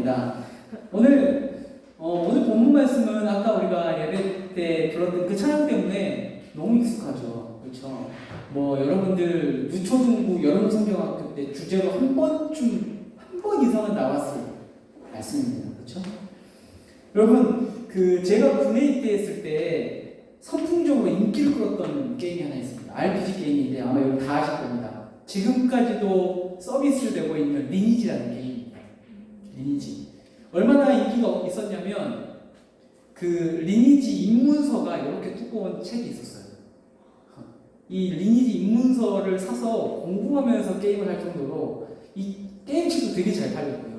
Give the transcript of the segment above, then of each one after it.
겁니다. 오늘 본문 말씀은 아까 우리가 예배 때 들었던 그 찬양 때문에 너무 익숙하죠. 그렇죠? 여러분들 유초등부 여름성경학교 때 주제로 한 번 이상은 나왔을 말씀입니다. 그렇죠? 여러분, 제가 군에 입대했을 때 선풍적으로 인기를 끌었던 게임이 하나 있습니다. RPG 게임인데 아마 여러분 다 아실 겁니다. 지금까지도 서비스를 되고 있는 리니지라는 게임입니다. 리니지. 얼마나 인기가 있었냐면 리니지 입문서가 이렇게 두꺼운 책이 있었어요. 이 리니지 입문서를 사서 공부하면서 게임을 할 정도로 이 게임책도 되게 잘 팔렸고요.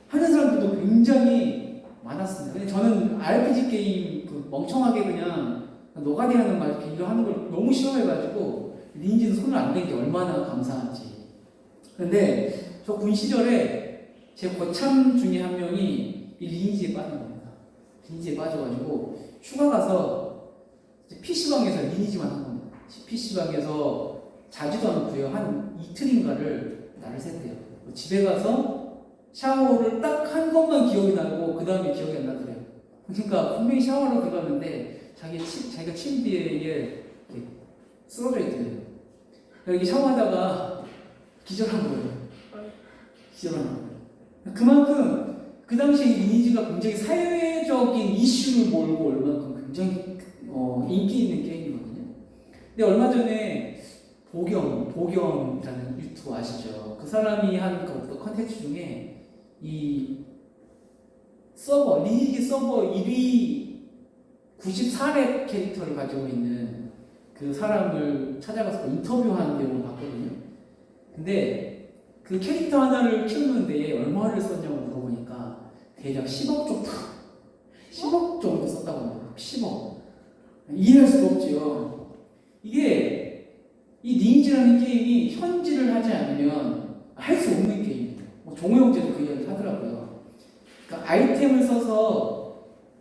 하는 사람들도 굉장히 많았습니다. 근데 저는 RPG 게임 멍청하게 그냥 노가리 하는 말 비교하는 걸 너무 싫어해가지고 리니지는 손을 안 댄 게 얼마나 감사한지. 근데 저 군 시절에 제 거참 중에 한 명이 이 리니지에 빠진 겁니다. 리니지에 빠져가지고 휴가 가서 PC방에서 리니지만 한 겁니다. PC방에서 자지도 않고요. 한 이틀인가를 날을 샜대요. 집에 가서 샤워를 딱 한 것만 기억이 나고 그 다음에 기억이 안 나더래요. 그러니까 분명히 샤워로 들어갔는데 자기가 침대에 쓰러져 있더래요. 여기 샤워하다가 기절한 거예요. 기절한 거예요. 그만큼 그 당시에 리니지가 굉장히 사회적인 이슈를 몰고 올 만큼 굉장히 인기 있는 게임이거든요. 근데 얼마 전에 보겸이라는 유튜버 아시죠? 그 사람이 한 그 컨텐츠 중에 이 리니지 서버 1위 94렙 캐릭터를 가지고 있는 그 사람을 찾아가서 인터뷰하는 내용을 봤거든요. 근데 그 캐릭터 하나를 키우는데 얼마를 썼냐고 물어보니까 대략 10억 정도 썼다고 합니다. 10억. 이해할 수가 없지요. 이게 이 리니지라는 게임이 현질을 하지 않으면 할 수 없는 게임이에요. 종호 형제도 그 이야기를 하더라고요. 그러니까 아이템을 써서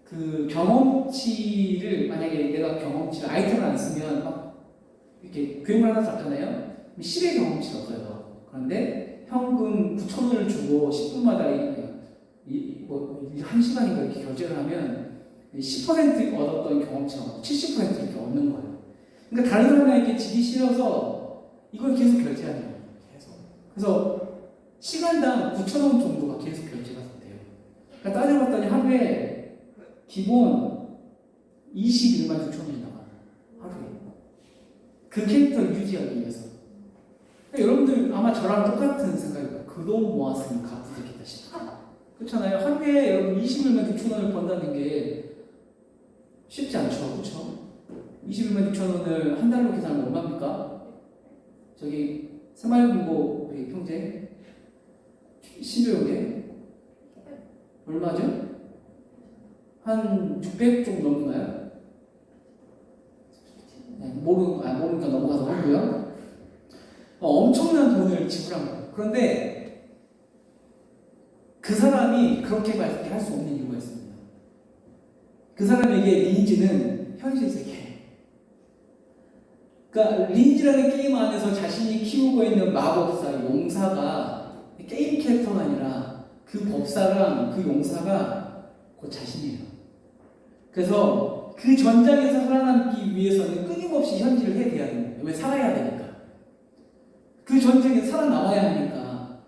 그 경험치를, 만약에 내가 경험치를 아이템을 안 쓰면 막 이렇게 교육을 하나 샀잖아요. 10의 경험치가 없어요. 그런데 현금 9,000원을 주고 10분마다 1시간인가 이렇게 결제를 하면 10% 얻었던 경험치가 70% 이렇게 얻는 거예요. 그러니까 다른 사람에게 지기 싫어서 이걸 계속 결제하는 거예요. 그래서 시간당 9,000원 정도가 계속 결제가 돼요. 그러니까 따져봤더니 하루에 기본 21만 6천원이 나가요. 하루에. 그 캐릭터를 유지하기 위해서. 그러니까 여러분들 아마 저랑 똑같은 생각일 거예요. 그 돈 모았으면 갚을 수 있겠다 싶어요. 그렇잖아요. 하루에 여러분 21만 6천원을 번다는 게 쉽지 않죠. 그렇죠? 21만 6천원을 한 달로 계산하면 얼마입니까? 저기 새마을금고 우리 형제 신조역에 얼마죠? 한 600 정도 넘나요? 네, 모르니까 넘어가서 하고요. 엄청난 돈을 지불한 거예요. 그런데 그 사람이 그렇게밖에 할 수 없는 이유가 있습니다. 그 사람에게 리니지는 현실 세계예요. 그러니까 리니지라는 게임 안에서 자신이 키우고 있는 마법사, 용사가 게임 캐릭터가 아니라 그 법사랑 그 용사가 곧 자신이에요. 그래서 그 전장에서 살아남기 위해서는 끊임없이 현질을 해야 됩니다. 왜? 살아야 되니까. 그 전쟁에 살아남아야 하니까.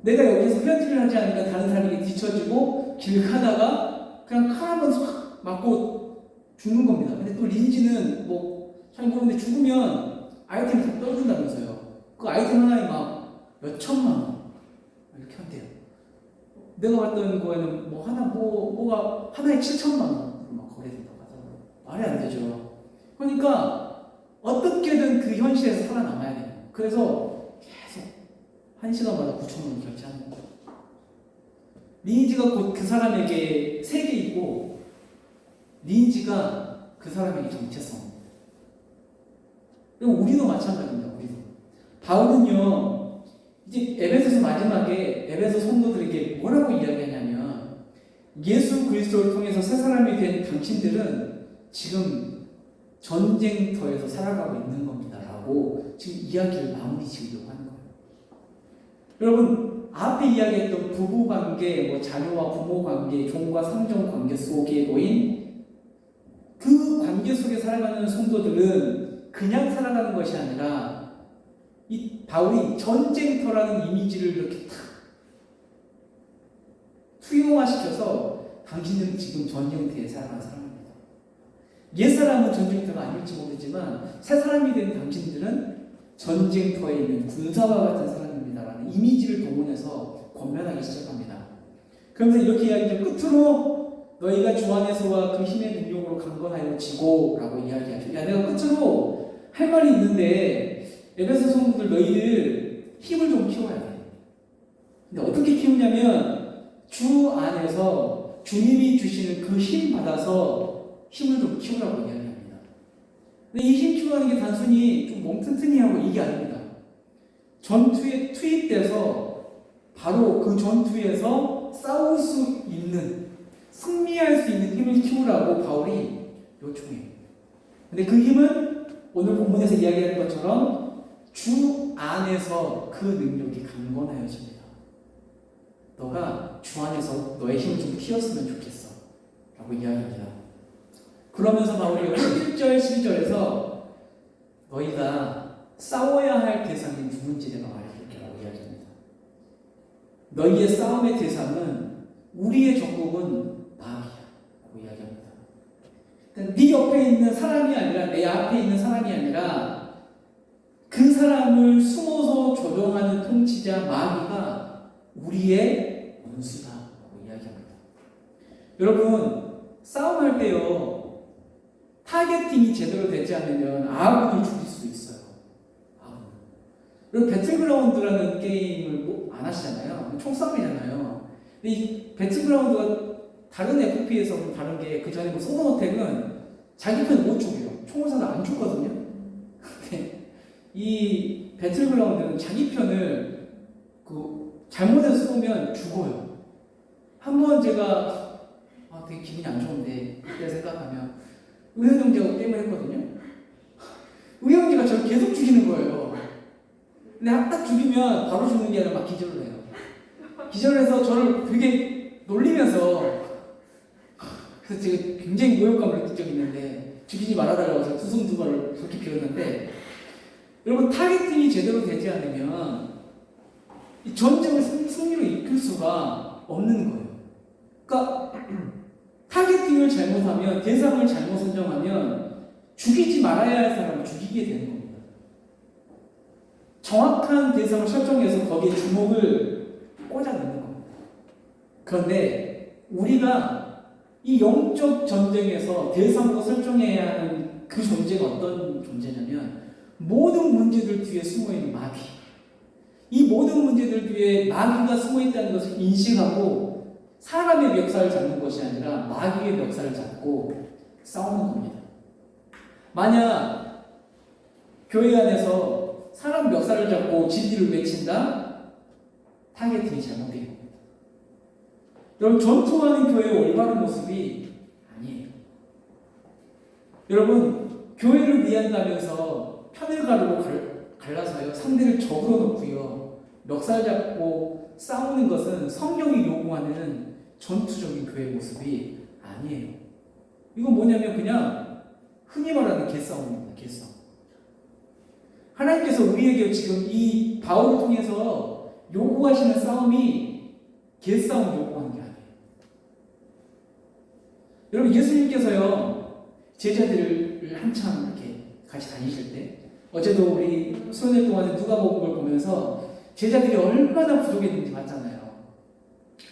내가 여기서 현질을 하지 않으니까 다른 사람에게 뒤처지고 길 가다가 그냥 칼 한번 확 맞고 죽는 겁니다. 근데 또 리니지는 잘 모르는데 죽으면 아이템이 다 떨어진다면서요. 그 아이템 하나에 막 몇 천만 원 이렇게 한대요. 내가 봤던 거에는 뭐가 하나에 7천만 원 막 거래된다고 하더라고요. 말이 안 되죠. 그러니까 어떻게든 그 현실에서 살아남아야 돼요. 그래서 계속 1시간마다 9,000원을 결제하는 거예요. 리니지가 곧 그 사람에게 세계이고 리니지가 그 사람에게 정체성. 우리도 마찬가지입니다. 우리도. 바울은요, 이제 에베소서 마지막에 에베소 성도들에게 뭐라고 이야기하냐면, 예수 그리스도를 통해서 새 사람이 된 당신들은 지금 전쟁터에서 살아가고 있는 겁니다. 라고 지금 이야기를 마무리 지으려고 하는 거예요. 여러분, 앞에 이야기했던 부부 관계, 뭐 자녀와 부모 관계, 종과 상종 관계 속에 놓인 그 관계 속에 살아가는 성도들은 그냥 살아가는 것이 아니라 이 바울이 전쟁터라는 이미지를 이렇게 탁 투영화시켜서 당신들은 지금 전쟁터에 살아가는 사람입니다. 옛사람은 전쟁터가 아닐지 모르지만 새 사람이 된 당신들은 전쟁터에 있는 군사와 같은 사람입니다라는 이미지를 동원해서 권면하기 시작합니다. 그러면서 이렇게 이야기하죠. 끝으로 너희가 주 안에서와 그 힘의 능력으로 강건하여 지고 라고 이야기하죠. 야, 내가 끝으로 할 말이 있는데 에베소 성도들 너희들 힘을 좀 키워야 돼. 근데 어떻게 키우냐면 주 안에서 주님이 주시는 그 힘 받아서 힘을 좀 키우라고 이야기합니다. 근데 이 힘 키우는 게 단순히 좀 몸 튼튼히 하고 이게 아닙니다. 전투에 투입돼서 바로 그 전투에서 싸울 수 있는, 승리할 수 있는 힘을 키우라고 바울이 요청해요. 근데 그 힘은 오늘 본문에서 이야기하는 것처럼 주 안에서 그 능력이 강건하여집니다. 너가 주 안에서 너의 힘을 좀 키웠으면 좋겠어 라고 이야기합니다. 그러면서 바울이 1절, 12절에서 너희가 싸워야 할 대상이 누군지 내가 말해줄게라고 이야기합니다. 너희의 싸움의 대상은 우리의 적국은 마귀야라고 이야기합니다. 네 옆에 있는 사람이 아니라 내 앞에 있는 사람이 아니라 그 사람을 숨어서 조종하는 통치자 마귀가 우리의 원수다라고 이야기합니다. 여러분 싸움할 때요 타겟팅이 제대로 되지 않으면 아군이 죽일 수도 있어요. 아군. 그리고 배틀그라운드라는 게임을 뭐 안 하시잖아요. 총싸움이잖아요. 근데 이 배틀그라운드가 다른 FPS하고는 다른 게 그 전에 뭐 소드어택은 자기 편 못 죽여요. 총을 쏴도 안 죽거든요. 근데 이 배틀그라운드는 자기 편을 잘못해서 쏘면 죽어요. 한번 제가 되게 기분이 안 좋은데 그때 생각하면 의형 형제하고 게임을 했거든요. 의형 형제가 저를 계속 죽이는 거예요. 근데 딱 죽이면 바로 죽는 게 아니라 막 기절을 해요. 기절해서 저를 되게 놀리면서 그래서 제가 굉장히 모욕감을 느낀 적이 있는데 죽이지 말아달라고 제가 두손두발을 그렇게 빌었는데 여러분 타겟팅이 제대로 되지 않으면 이 전쟁을 승리로 이끌 수가 없는 거예요. 그러니까 타겟팅을 잘못하면 대상을 잘못 선정하면 죽이지 말아야 할 사람을 죽이게 되는 겁니다. 정확한 대상을 설정해서 거기에 주목을 꽂아 넣는 겁니다. 그런데 우리가 이 영적 전쟁에서 대상으로 설정해야 하는 그 존재가 어떤 존재냐면 모든 문제들 뒤에 숨어있는 마귀. 이 모든 문제들 뒤에 마귀가 숨어있다는 것을 인식하고 사람의 멱살을 잡는 것이 아니라 마귀의 멱살을 잡고 싸우는 겁니다. 만약 교회 안에서 사람 멱살을 잡고 진리를 외친다? 타겟팅이 잘못된 겁니다. 여러분 전투하는 교회의 올바른 모습이 아니에요. 여러분 교회를 위한다면서 편을 가르고 갈라서요 상대를 적으로 놓고요 멱살 잡고 싸우는 것은 성경이 요구하는 전투적인 교회의 모습이 아니에요. 이건 뭐냐면 그냥 흔히 말하는 개싸움입니다. 개싸움. 하나님께서 우리에게 지금 이 바울을 통해서 요구하시는 싸움이 개싸움 요구하는 게 아니에요. 여러분 예수님께서요 제자들을 한참 이렇게 같이 다니실 때 어제도 우리 수련회 동안에 누가복음을 보면서 제자들이 얼마나 부족했는지 봤잖아요.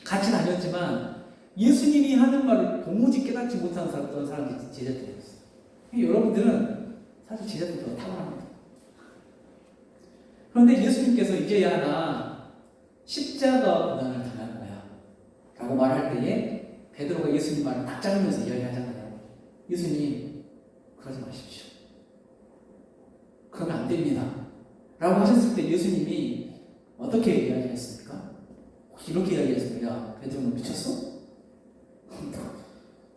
같이 다녔지만 예수님이 하는 말을 도무지 깨닫지 못하는 사람들이 제자들이었어요. 여러분들은 사실 제자들보다 탁월합니다. 그런데 예수님께서 이제야 나 십자가 고난을 당할 거야 라고 말할 때에 베드로가 예수님 말을 딱 자르면서 이야기하잖아요. 예수님 그러지 마십시오. 그러면 안 됩니다 라고 하셨을 때 예수님이 어떻게 이야기했습니까? 혹시 이렇게 이야기했습니다. 베드로 너 미쳤어?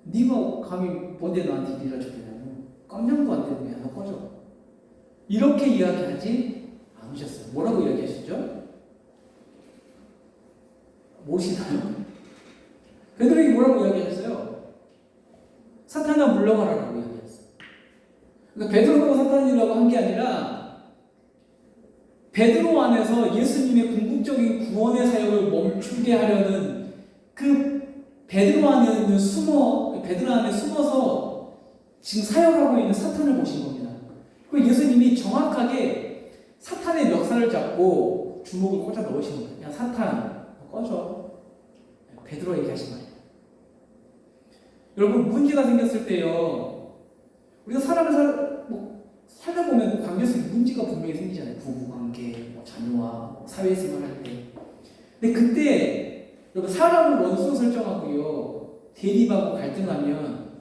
네가 감히 뭔데 나한테 이리라 저리라고 깜냥도 안 되는 거야. 너 꺼져. 이렇게 이야기하지 않으셨어요. 뭐라고 이야기하시죠? 모르시나요? 베드로에게 뭐라고 이야기했어요? 사탄아 물러가라라고 이야기했어요. 그러니까 베드로가 사탄이라고 한 게 아니라 베드로 안에서 예수님의 궁극적인 구원의 사역을 멈추게 하려는 그 베드로 안에 숨어서 지금 사역하고 있는 사탄을 보신 겁니다. 그 예수님이 정확하게 사탄의 멱살을 잡고 주먹을 꽂아 넣으시는 거예요. 야 사탄 꺼져. 베드로에게 하신 말이에요. 여러분 문제가 생겼을 때요. 우리가 살다 보면 관계 속에 문제가 분명히 생기잖아요. 부부관계, 자녀와 사회생활 할 때. 근데 그때 여러분 사람을 원수 설정하고요. 대립하고 갈등하면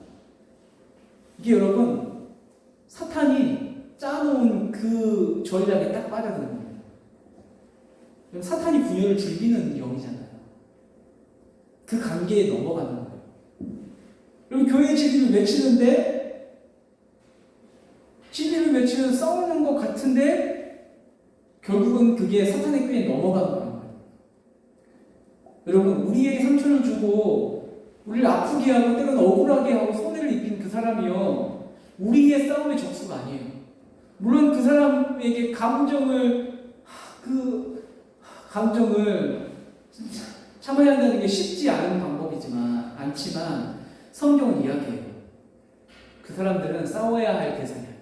이게 여러분 사탄이 짜놓은 그 전략에 딱 빠져드는 거예요. 사탄이 분열을 즐기는 영이잖아요. 그 관계에 넘어가는 거예요. 여러분 교회 진리를 외치는데 진리를 외치면서 싸우는 것 같은데 결국은 그게 사탄의 꾀에 넘어가는 거예요. 여러분 우리에게 상처를 주고 우리를 아프게 하고 때로는 억울하게 하고 손해를 입힌 그 사람이요 우리의 싸움의 적수가 아니에요. 물론 그 사람에게 감정을 참아야 한다는 게 쉽지 않은 방법이지만 성경은 이야기해요. 그 사람들은 싸워야 할 대상이 아니다.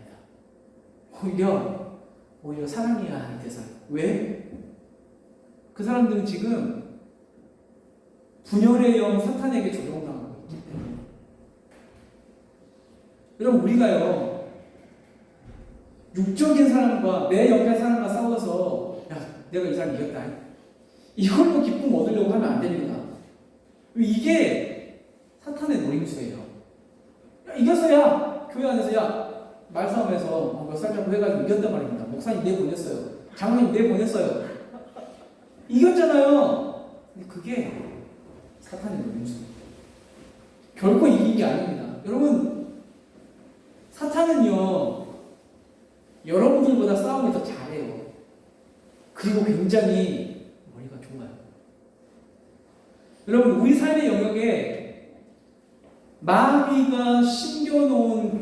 오히려 사랑해야 할 대상. 왜? 그 사람들은 지금 분열의 영 사탄에게 조종당하고 있기 때문에. 여러분 우리가요 육적인 사람과 내 옆에 사람과 싸워서 야 내가 이 사람 이겼다 이걸로 기쁨 얻으려고 하면 안 됩니다. 이게 사탄의 노림수예요. 야 이겼어야 교회 안에서 야 말싸움에서 몇 살 잡고 해가지고 이겼단 말입니다. 목사님 내보냈어요. 장로님 내보냈어요. 이겼잖아요. 근데 그게 사탄의 노림수. 결코 이긴 게 아닙니다. 여러분 사탄은요 여러분들보다 싸움을 더 잘해요. 그리고 굉장히 머리가 좋아요. 여러분 우리 삶의 영역에 마귀가 심겨놓은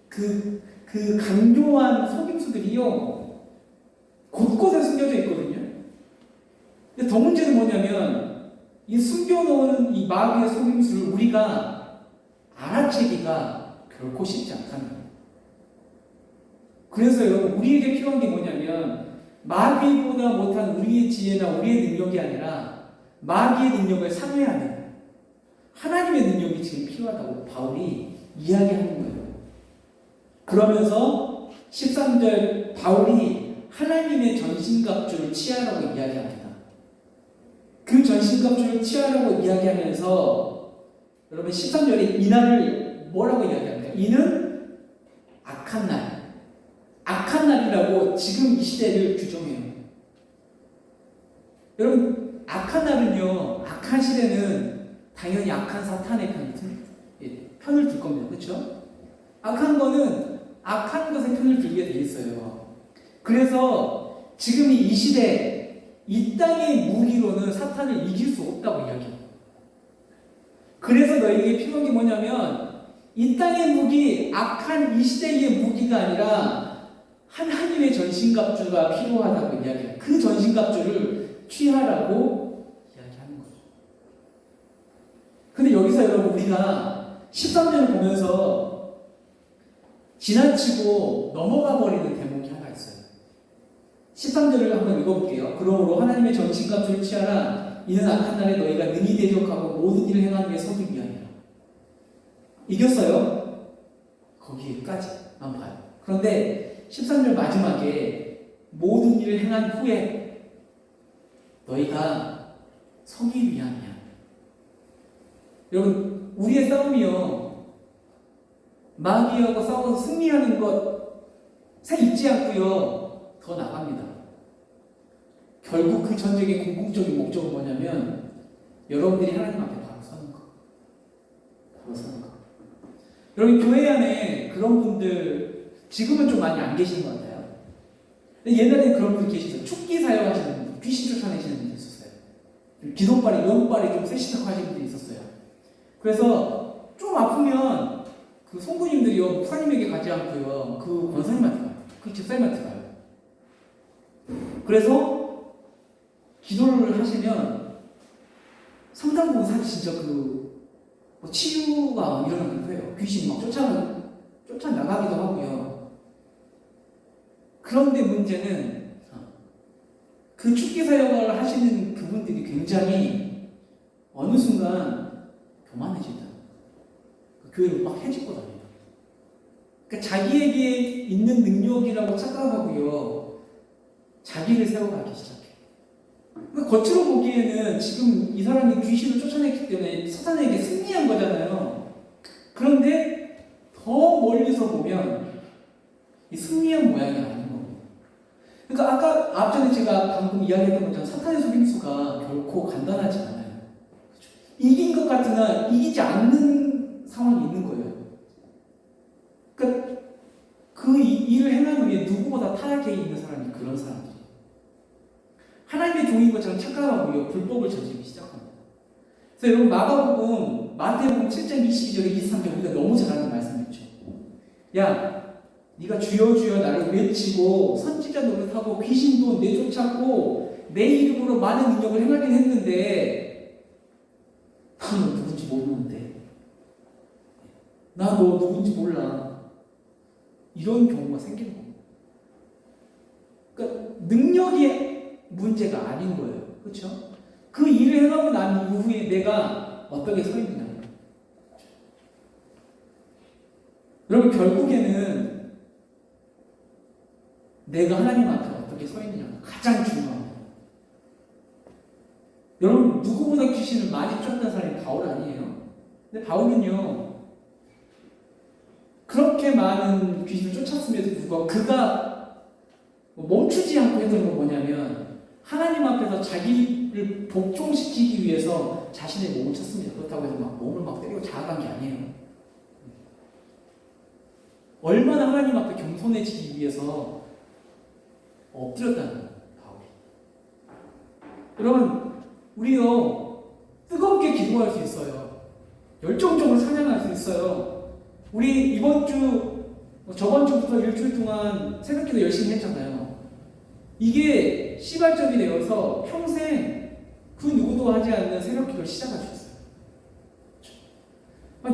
그 강조한 속임수들이요 곳곳에 숨겨져 있거든요. 근데 더 문제는 뭐냐면 이 숨겨놓은 이 마귀의 속임수를 우리가 알아채기가 결코 쉽지 않다는 거예요. 그래서 여러분 우리에게 필요한 게 뭐냐면 마귀보다 못한 우리의 지혜나 우리의 능력이 아니라 마귀의 능력을 상회하는 하나님의 능력이 지금 필요하다고 바울이 이야기하는 거예요. 그러면서 13절 바울이 하나님의 전신갑주를 취하라고 이야기합니다. 그 전신갑주를 취하라고 이야기하면서 여러분 13절에 이날을 뭐라고 이야기합니까? 이는 악한 날. 악한 날이라고 지금 이 시대를 규정해요. 여러분 악한 날은요 악한 시대는 당연히 악한 사탄의 편을 들 겁니다. 그렇죠? 악한 것의 편을 들게 돼 있어요. 그래서 지금 이 시대 이 땅의 무기로는 사탄을 이길 수 없다고 이야기해요. 그래서 너에게 필요한 게 뭐냐면 이 땅의 무기, 악한 이 시대의 무기가 아니라 하나님의 전신갑주가 필요하다고 이야기해요. 그 전신갑주를 취하라고 이야기하는 거죠. 근데 여기서 여러분 우리가 13절을 보면서 지나치고 넘어가 버리는 대목이 하나 있어요. 13절을 한번 읽어볼게요. 그러므로 하나님의 전신갑주를 취하라. 이는 악한 날에 너희가 능히 대적하고 모든 일을 행하는 게 서기 위함이라. 이겼어요? 거기까지만 봐요. 그런데 13절 마지막에 모든 일을 행한 후에 너희가 서기 위함이야. 여러분 우리의 싸움이요 마귀하고 싸워서 승리하는 것에 있지 않고요 더 나갑니다. 결국 그 전쟁의 궁극적인 목적은 뭐냐면 여러분들이 하나님 앞에 바로 서는 거. 여러분 교회 안에 그런 분들 지금은 좀 많이 안 계신 것 같아요. 근데 옛날에는 그런 분들 계시죠. 축기 사역하시는 분, 귀신 쫓아내시는 분들 있었어요. 기도발이, 영발이 좀 세시다고 하시는 분들이 있었어요. 그래서 좀 아프면 그 성도님들이요, 목사님에게 가지 않고요, 그 권사님한테 가요. 그 집사님한테 가요. 그래서 기도를 하시면 상당 부분 사실 진짜 뭐 치유가 일어나기도 해요. 귀신이 막 쫓아나가기도 하고요. 그런데 문제는 그 축기 사역을 하시는 그분들이 굉장히 어느 순간 교만해진다. 그 교회를 막 해집고 다녀요. 그러니까 자기에게 있는 능력이라고 착각하고요. 자기를 세워가기 시작해요. 그러니까 겉으로 보기에는 지금 이 사람이 귀신을 쫓아냈기 때문에 사탄에게 승리한 거잖아요. 그런데 더 멀리서 보면 이 승리한 모양이 아닌 겁니다. 그러니까 아까 앞전에 제가 방금 이야기했던 것처럼 사탄의 속임수가 결코 간단하지 않아요. 그렇죠? 이긴 것 같으나 이기지 않는 상황이 있는 거예요. 그러니까 그 일을 행하기 위해 누구보다 타락해 있는 사람이 그런 사람들이에요. 하나님의 종인 것처럼 착각하고요, 불법을 저지르기 시작합니다. 그래서 여러분 마가복음, 마태복음 7장 22절에 23절 우리가 너무 잘 아는 말씀이죠. 야, 네가 주여 주여 나를 외치고 선지자 노릇하고 귀신도 내쫓았고 내 이름으로 많은 능력을 행하긴 했는데 나는 누군지 모르는데 나 너 누군지 몰라. 이런 경우가 생기는 겁니다. 그러니까 능력이 문제가 아닌 거예요. 그렇죠? 그 일을 행하고 난 이후에 내가 어떻게 서 있느냐. 여러분 결국에는 내가 하나님 앞에 어떻게 서 있느냐가 가장 중요합니다. 여러분 누구보다 귀신을 많이 쫓았던 사람이 바울 아니에요? 근데 바울은요 그렇게 많은 귀신을 쫓았음에도 불구하고 그가 멈추지 않고 했던 건 뭐냐면 하나님 앞에서 자기를 복종시키기 위해서 자신의 몸을 쳤습니다. 그렇다고 해서 막 몸을 막 때리고 자아간 게 아니에요. 얼마나 하나님 앞에 겸손해지기 위해서 엎드렸다는 거예요, 바울이. 여러분, 우리요, 뜨겁게 기도할 수 있어요. 열정적으로 찬양할 수 있어요. 우리 이번 주, 저번 주부터 일주일 동안 새벽기도 열심히 했잖아요. 이게 시발점이 되어서 평생 그 누구도 하지 않는 새벽기도를 시작할 수 있어요.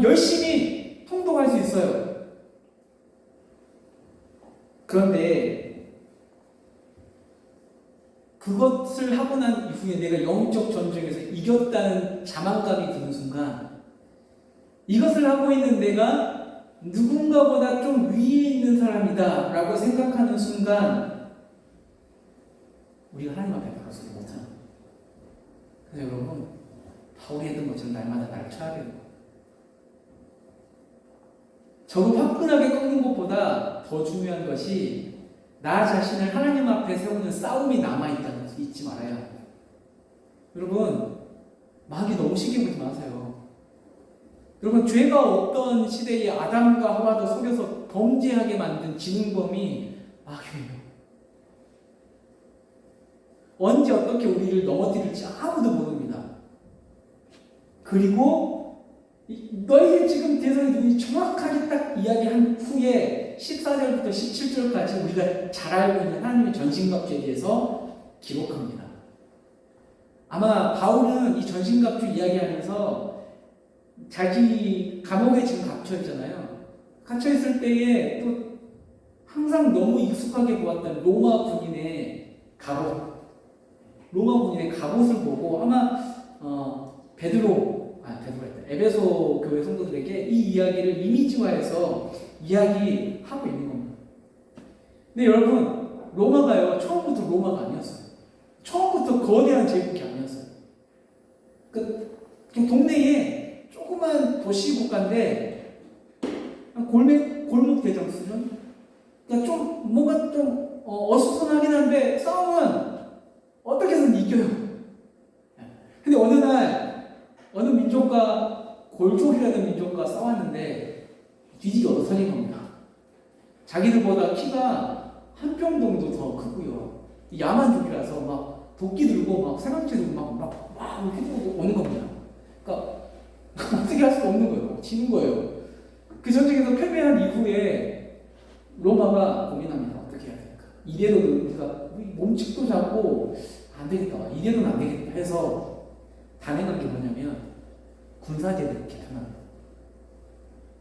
열심히 통독할 수 있어요. 그런데 그것을 하고 난 이후에 내가 영적 전쟁에서 이겼다는 자만감이 드는 순간 이것을 하고 있는 내가 누군가보다 좀 위에 있는 사람이다 라고 생각하는 순간 우리가 하나님 앞에 나가서도 못하는 거예요. 그래서 여러분 바울이 했던 것처럼 날마다 날 쳐야 되는 거예요. 저를 화끈하게 꺾는 것보다 더 중요한 것이 나 자신을 하나님 앞에 세우는 싸움이 남아있다는 것을 잊지 말아야 합니다. 여러분 마귀 너무 쉽게 보지 마세요. 여러분 죄가 어떤 시대에 아담과 하와도 속여서 범죄하게 만든 진흥범이 마귀예요. 언제 어떻게 우리를 넘어뜨릴지 아무도 모릅니다. 그리고 너희의 지금 대상이 누군지 정확하게 딱 이야기한 후에 14절부터 17절까지 우리가 잘 알고 있는 하나님의 전신갑주에 대해서 기록합니다. 아마 바울은 이 전신갑주 이야기하면서 자기 감옥에 지금 갇혀있잖아요. 갇혀있을 때에 또 항상 너무 익숙하게 보았던 로마 군인의 갑옷, 보고 아마 에베소 교회 성도들에게 이 이야기를 이미지화해서 이야기하고 있는 겁니다. 근데 여러분 로마가요 처음부터 로마가 아니었어요. 처음부터 거대한 제국이 아니었어요. 그냥 동네에 조그만 도시 국가인데 골목 대장 수준. 그러니까 좀 뭔가 좀 어수선하긴 한데 싸우면 어떻게 해서는 이겨요. 근데 어느 날 어느 민족과 골족이라는 민족과 싸웠는데 뒤지기 얻어서린 겁니다. 자기들보다 키가 한 뼘 정도 더 크고요. 야만족이라서 막 도끼 들고 막 세강치 들고 막 이렇게 들고 오는 겁니다. 그러니까 어떻게 할 수가 없는 거예요. 지는 거예요. 그 전쟁에서 패배한 이후에 로마가 고민합니다. 어떻게 해야 될까? 이대로 우리가 몸집도 작고 안 되겠다. 이대로는 안 되겠다 해서 단행한 게 뭐냐면 군사제도를 개편합니다.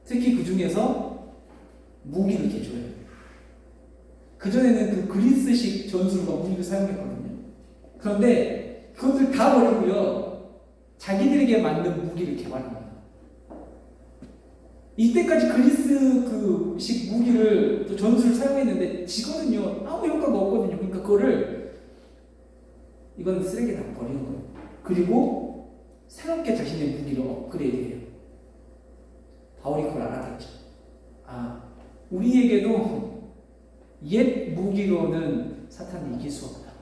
특히 그 중에서 무기를 개조해요. 그전에는 그 그리스식 전술과 무기를 사용했거든요. 그런데 그것들 다 버리고요. 자기들에게 맞는 무기를 개발합니다. 이때까지 그리스 그식 무기를 또 전술을 사용했는데 지금은요 아무 효과가 없거든요. 그러니까 그거를 이건 쓰레기다 버리는 거예요. 그리고 새롭게 자신의 무기를 업그레이드해요. 바울이 그걸 알아냈죠. 아, 우리에게도 옛 무기로는 사탄을 이길 수 없다.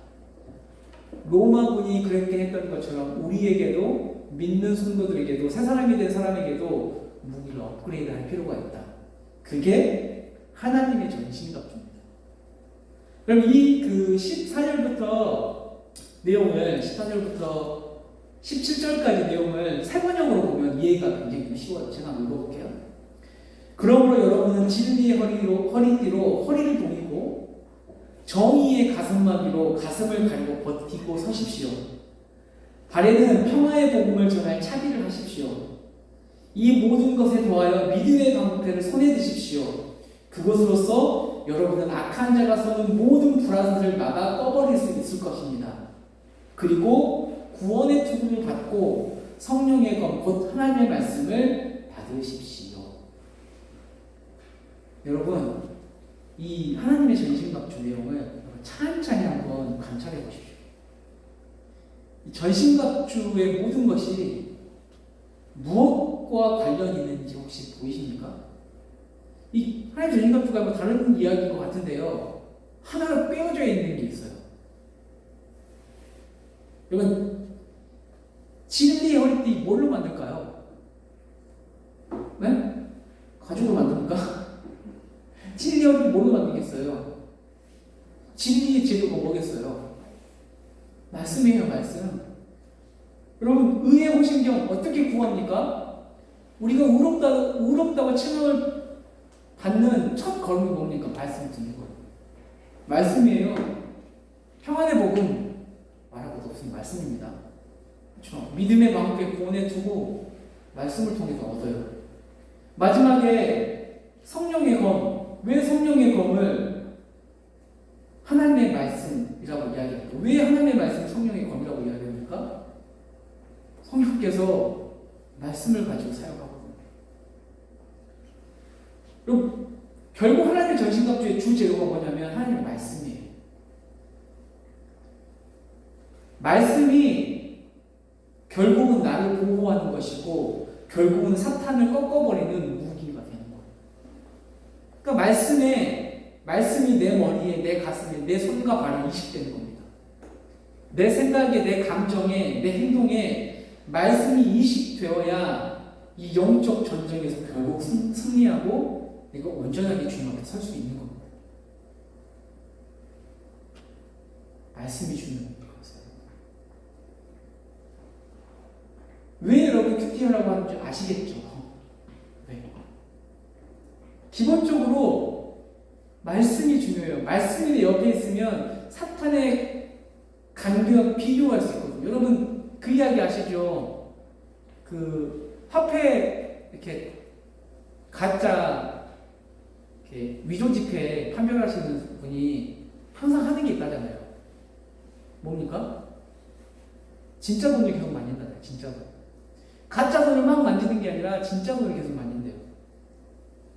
로마군이 그렇게 했던 것처럼 우리에게도 믿는 성도들에게도 새 사람이 된 사람에게도 무기를 업그레이드 할 필요가 있다. 그게 하나님의 전신갑주입니다. 그럼 이 그 14절부터 내용을 14절부터 17절까지 내용을 세 번역으로 보면 이해가 굉장히 쉬워요. 제가 한번 읽어볼게요. 그러므로 여러분은 진리의 허리띠로 허리를 동이고 정의의 가슴막이로 가슴을 가리고 버티고 서십시오. 발에는 평화의 복음을 전할 차비를 하십시오. 이 모든 것에 더하여 믿음의 방패를 손에 드십시오. 그것으로써 여러분은 악한 자가 쏘는 모든 불화살을 막아 꺼버릴 수 있을 것입니다. 그리고 구원의 투구를 받고 성령의 검, 곧 하나님의 말씀을 받으십시오. 여러분, 이 하나님의 전신갑주 내용을 찬찬히 한번 관찰해 보십시오. 이 전신갑주의 모든 것이 무엇과 관련이 있는지 혹시 보이십니까? 이 하나님의 전신갑주가 뭐 다른 이야기인 것 같은데요. 하나로 빼어져 있는 게 있어요. 여러분, 진리의 허리띠 뭘로 만들까요? 네? 가죽으로 만듭니까? 진리의 허리띠 뭘로 만들겠어요? 진리의 재료가 뭐겠어요? 말씀이에요, 말씀. 여러분, 의의 호심경 어떻게 구합니까? 우리가 의롭다고 칭함을 받는 첫 걸음이 뭡니까? 말씀을 듣는 거예요. 말씀이에요. 평안의 복음 말할 것도 없으니 말씀입니다. 그렇죠? 믿음의 방패 구원에 두고 말씀을 통해서 얻어요. 마지막에 성령의 검. 왜 성령의 검을 하나님의 말씀이라고 이야기합니까? 왜 하나님의 말씀을 성령의 검이라고 이야기합니까? 성령께서 말씀을 가지고 사용하거든요. 그럼 결국 하나님의 전신갑주의 주재료가 뭐냐면 하나님의 말씀이에요. 말씀이 결국은 나를 보호하는 것이고 결국은 사탄을 꺾어버리는 무기가 되는 거예요. 그러니까 말씀이 내 머리에, 내 가슴에, 내 손과 발에 이식되는 겁니다. 내 생각에, 내 감정에, 내 행동에 말씀이 이식되어야 이 영적 전쟁에서 결국 승리하고 내가 온전하게 주님 앞에 설 수 있는 겁니다. 말씀이 주는 것이에요. 왜 여러분 큐티하라고 하는지 아시겠죠? 네. 기본적으로 말씀이 중요해요. 말씀이 내 옆에 있으면 사탄의 간격을 비교할 수 있거든요. 여러분 그 이야기 아시죠? 그 화폐 이렇게 가짜 이렇게 위조 지폐 판별하시는 분이 항상 하는 게 있다잖아요. 뭡니까? 진짜 돈을 계속 만진다잖아요. 진짜 돈. 가짜 돈을 막 만지는 게 아니라 진짜 돈을 계속 만진대요.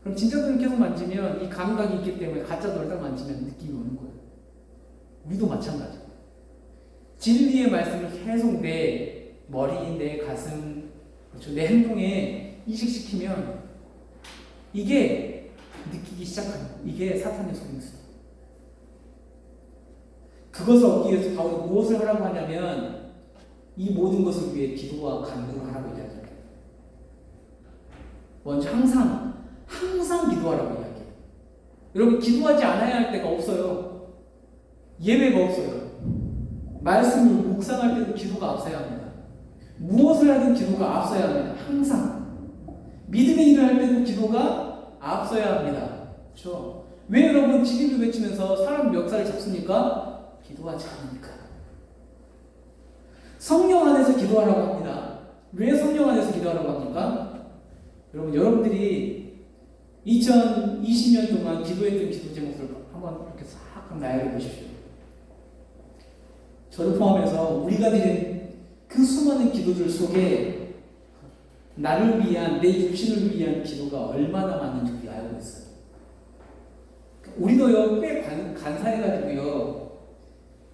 그럼 진짜 돈을 계속 만지면 이 감각이 있기 때문에 가짜 돈을 딱 만지면 느낌이 오는 거예요. 우리도 마찬가지예요. 진리의 말씀을 계속 내 머리, 내 가슴, 그렇죠? 내 행동에 이식시키면 이게 느끼기 시작합니다. 이게 사탄의 속임수예요. 그것을 얻기 위해서 바울이 무엇을 하라고 하냐면 이 모든 것을 위해 기도와 간구를 하라고 이야기해요. 먼저 항상 기도하라고 이야기해요. 여러분 기도하지 않아야 할 때가 없어요. 예배가 없어요. 말씀을 묵상할 때도 기도가 앞서야 합니다. 무엇을 하든 기도가 앞서야 합니다. 항상. 믿음의 일을 할 때도 기도가 앞서야 합니다. 그렇죠? 왜 여러분 지기를 외치면서 사람 멱살을 잡습니까? 기도하지 않으니까. 성령 안에서 기도하라고 합니다. 왜 성령 안에서 기도하라고 합니까? 여러분, 여러분들이 2020년 동안 기도했던 기도 제목을 한번 이렇게 싹 한번 나열해 보십시오. 저를 포함해서 우리가 드린 그 수많은 기도들 속에 나를 위한, 내 육신을 위한 기도가 얼마나 많은지 우리 알고 있어요. 우리도요, 꽤 간사해가지고요,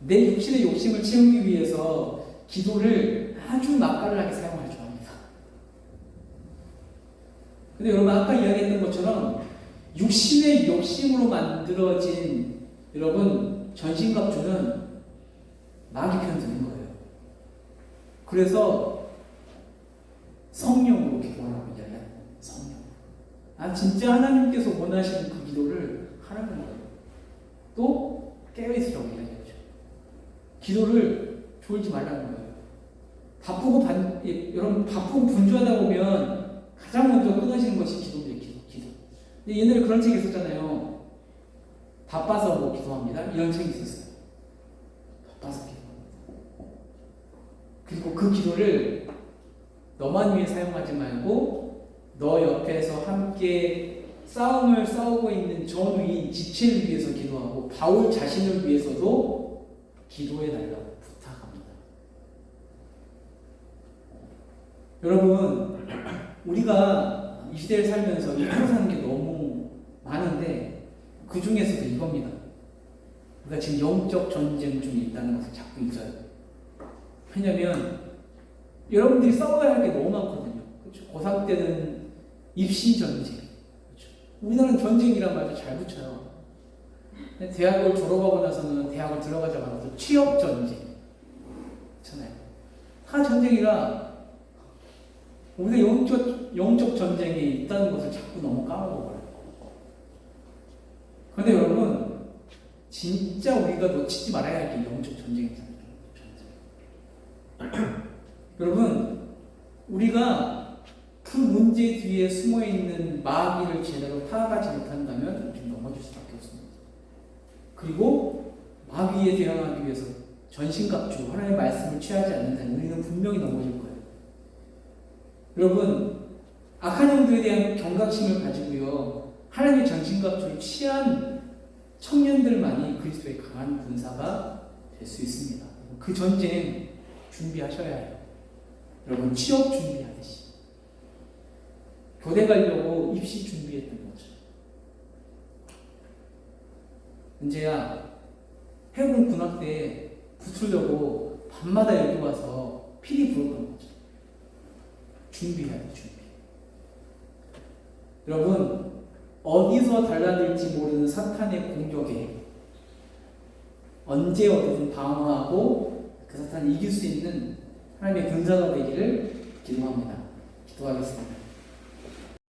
내 육신의 욕심을 채우기 위해서 기도를 아주 맛깔나게 사용할 줄 압니다. 근데 여러분, 아까 이야기했던 것처럼 육신의 욕심으로 만들어진 여러분 전신갑주는 마귀 편 드는 거예요. 그래서 성령으로 기도하라고 이야기해요. 성령. 진짜 하나님께서 원하시는 그 기도를 하라는 거예요. 또 깨어있으라고 이야기하죠. 기도를 졸지 말라는 거예요. 여러분 바쁘고 분주하다 보면 가장 먼저 끊어지는 것이 기도입니다. 기도. 근데 옛날에 그런 책이 있었잖아요. 바빠서 뭐 기도합니다. 이런 책이 있었어요. 바빠서 기도합니다. 그리고 그 기도를 너만 위해 사용하지 말고 너 옆에서 함께 싸움을 싸우고 있는 전우인 지체를 위해서 기도하고 바울 자신을 위해서도 기도해달라고 부탁합니다. 여러분, 우리가 이 시대를 살면서 잊고 사는 게 너무 많은데 그 중에서도 이겁니다. 우리가 지금 영적 전쟁 중에 있다는 것을 자꾸 잊어요. 왜냐면 여러분들이 싸워야 할 게 너무 많거든요. 그렇죠? 고3 때는 입시 전쟁. 그렇죠? 우리나라는 전쟁이란 말도 잘 붙여요. 대학을 졸업하고 나서는 대학을 들어가자마자 또 취업 전쟁. 그렇잖아요. 다 전쟁이라 우리가 영적 전쟁에 있다는 것을 자꾸 너무 까먹어버려요. 그런데 여러분, 진짜 우리가 놓치지 말아야 할 게 영적 전쟁입니다. 여러분, 우리가 그 문제 뒤에 숨어있는 마귀를 제대로 파악하지 못한다면 우리는 넘어질 수밖에 없습니다. 그리고 마귀에 대항하기 위해서 전신갑주, 하나님의 말씀을 취하지 않는다면 우리는 분명히 넘어질 거예요. 여러분, 악한 영도에 대한 경각심을 가지고요, 하나님의 전신갑주를 취한 청년들만이 그리스도의 강한 군사가 될 수 있습니다. 그 전쟁 준비하셔야 해요. 여러분, 취업 준비하듯이. 교대 가려고 입시 준비했던 거죠. 은재야, 해군 군악대에 붙으려고 밤마다 여기 와서 피리 부었던 거죠. 준비해야 돼, 준비. 여러분, 어디서 달라들지 모르는 사탄의 공격에 언제 어디든 방어하고 그 사탄을 이길 수 있는 하나님의 군사가 되기를 기도합니다. 기도하겠습니다.